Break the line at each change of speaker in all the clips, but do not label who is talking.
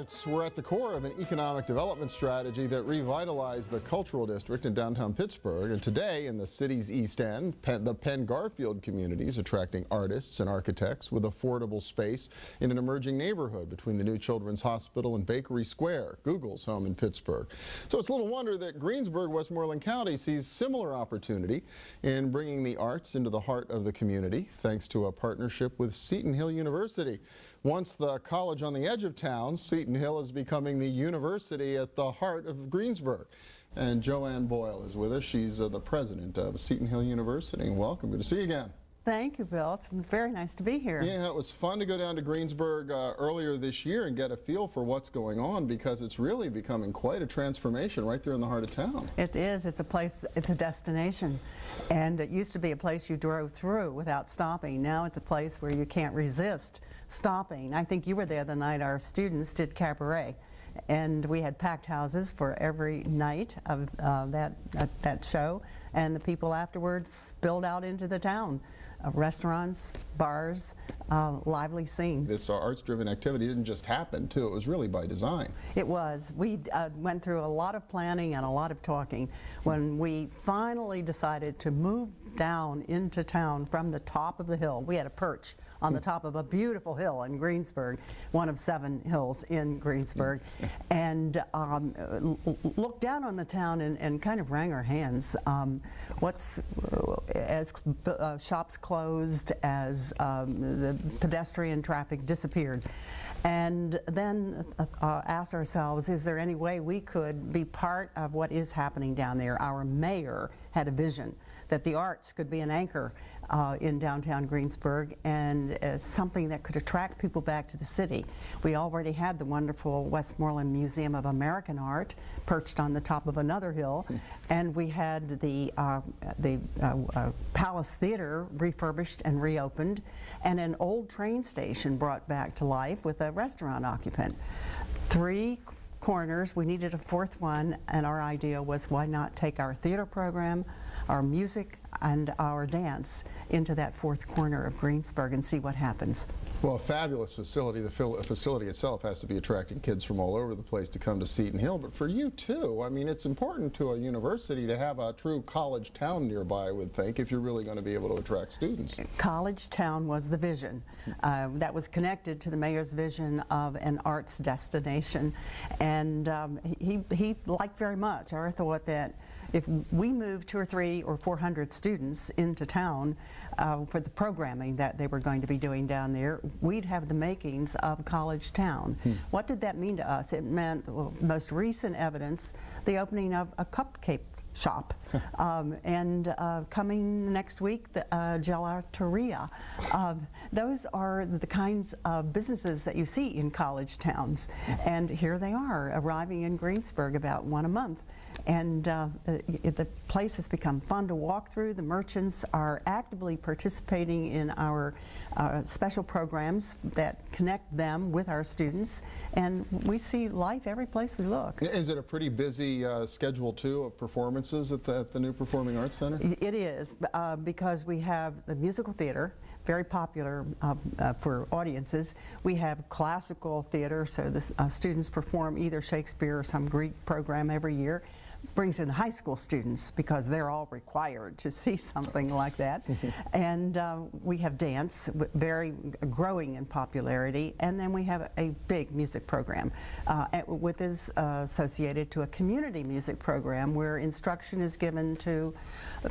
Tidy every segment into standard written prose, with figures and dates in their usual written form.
arts were at the core of an economic development strategy that revitalized the cultural district in downtown Pittsburgh. And today, in the city's East End, the Penn Garfield community is attracting artists and architects with affordable space in an emerging neighborhood between the new Children's Hospital and Bakery Square, Google's home in Pittsburgh. So it's little wonder that Greensburg, Westmoreland County sees similar opportunity in bringing the arts into the heart of the community, thanks to a partnership with Seton Hill University. Once the college on the edge of town, Seton Hill is becoming the university at the heart of Greensburg. And JoAnne Boyle is with us. She's the president of Seton Hill University. Welcome. Good to see you again.
Thank you, Bill. It's very nice to be here.
Yeah, it was fun to go down to Greensburg earlier this year and get a feel for what's going on, because it's really becoming quite a transformation right there in the heart of town.
It is. It's a place, it's a destination. And it used to be a place you drove through without stopping. Now it's a place where you can't resist stopping. I think you were there the night our students did cabaret. And we had packed houses for every night of that show, and the people afterwards spilled out into the town. Restaurants, bars, lively scene.
This arts-driven activity didn't just happen, too. It was really by design.
It was. We went through a lot of planning and a lot of talking when we finally decided to move down into town from the top of the hill. We had a perch on the top of a beautiful hill in Greensburg, one of 7 hills in Greensburg, and looked down on the town and kind of wrung our hands. As shops closed, as the pedestrian traffic disappeared, and then asked ourselves, is there any way we could be part of what is happening down there? Our mayor had a vision that the arts could be an anchor in downtown Greensburg and something that could attract people back to the city. We already had the wonderful Westmoreland Museum of American Art perched on the top of another hill, and we had the Palace Theater refurbished and reopened, and an old train station brought back to life with a restaurant occupant. 3 corners, we needed a 4th one, and our idea was, why not take our theater program, our music, and our dance into that 4th corner of Greensburg and see what happens.
Well, a fabulous facility. The facility itself has to be attracting kids from all over the place to come to Seton Hill, but for you too. I mean, it's important to a university to have a true college town nearby, I would think, if you're really going to be able to attract students. College
town was the vision. That was connected to the mayor's vision of an arts destination, and he liked very much our thought that if we moved 200 or 300 or 400 students into town for the programming that they were going to be doing down there, we'd have the makings of college town. What did that mean to us? It meant, well, most recent evidence, the opening of a cupcake shop, and coming next week, the gelateria. Those are the kinds of businesses that you see in college towns, and here they are arriving in Greensburg about 1 a month. And the place has become fun to walk through. The merchants are actively participating in our special programs that connect them with our students, and we see life every place we look.
Is it a pretty busy schedule, too, of performances at the new Performing Arts Center?
It is, because we have the musical theater, very popular for audiences. We have classical theater, so the students perform either Shakespeare or some Greek program every year. Brings in the high school students because they're all required to see something like that. And we have dance, very growing in popularity, and then we have a big music program with is associated to a community music program where instruction is given to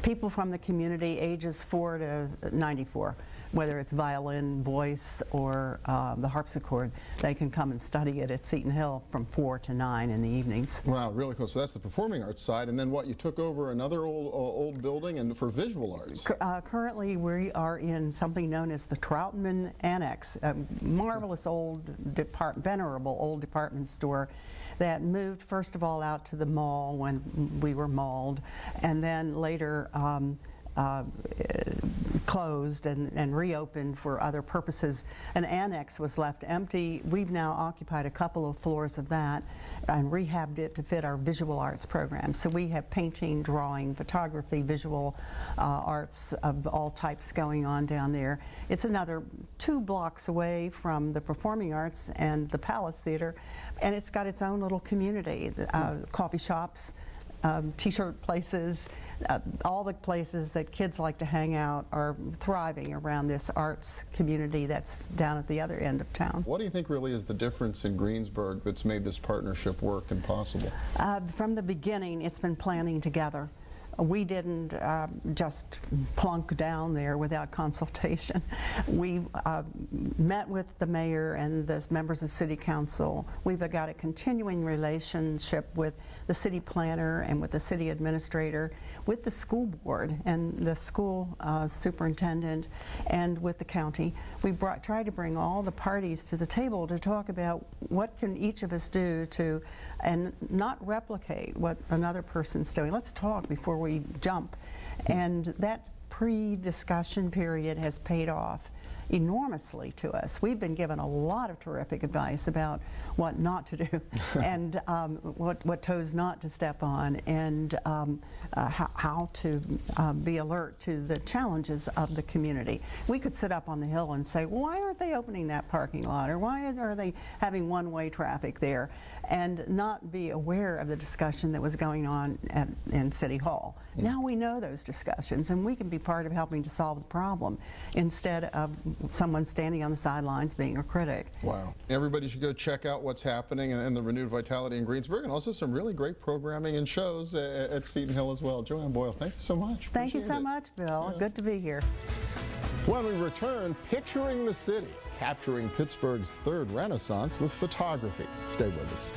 people from the community ages 4 to 94. Whether it's violin, voice, or the harpsichord, they can come and study it at Seton Hill from 4 to 9 in the evenings.
Wow, really cool. So that's the performing arts side, and then what, you took over another old building and for visual arts?
Currently we are in something known as the Troutman Annex, a marvelous old, venerable old department store that moved first of all out to the mall when we were mauled, and then later closed and reopened for other purposes. An annex was left empty. We've now occupied a couple of floors of that and rehabbed it to fit our visual arts program. So we have painting, drawing, photography, visual arts of all types going on down there. It's another 2 blocks away from the Performing Arts and the Palace Theater, and it's got its own little community, coffee shops, t-shirt places, all the places that kids like to hang out are thriving around this arts community that's down at the other end of town.
What do you think really is the difference in Greensburg that's made this partnership work and possible?
From the beginning, it's been planning together. We didn't just plunk down there without consultation. We met with the mayor and the members of city council. We've got a continuing relationship with the city planner and with the city administrator, with the school board and the school superintendent, and with the county. We tried to bring all the parties to the table to talk about what can each of us do to, and not replicate what another person's doing. Let's talk before we jump. And that pre-discussion period has paid off enormously to us. We've been given a lot of terrific advice about what not to do and what toes not to step on, and how to be alert to the challenges of the community. We could sit up on the hill and say, why aren't they opening that parking lot, or why are they having one-way traffic there, and not be aware of the discussion that was going on in City Hall. Now we know those discussions, and we can be part of helping to solve the problem instead of someone standing on the sidelines being a critic.
Wow. Everybody should go check out what's happening and the renewed vitality in Greensburg, and also some really great programming and shows at Seton Hill as well. JoAnne Boyle, thank you so much.
Thank you so much, Bill.
Yeah.
Good to be here.
When we return, picturing the city, capturing Pittsburgh's third renaissance with photography. Stay with us.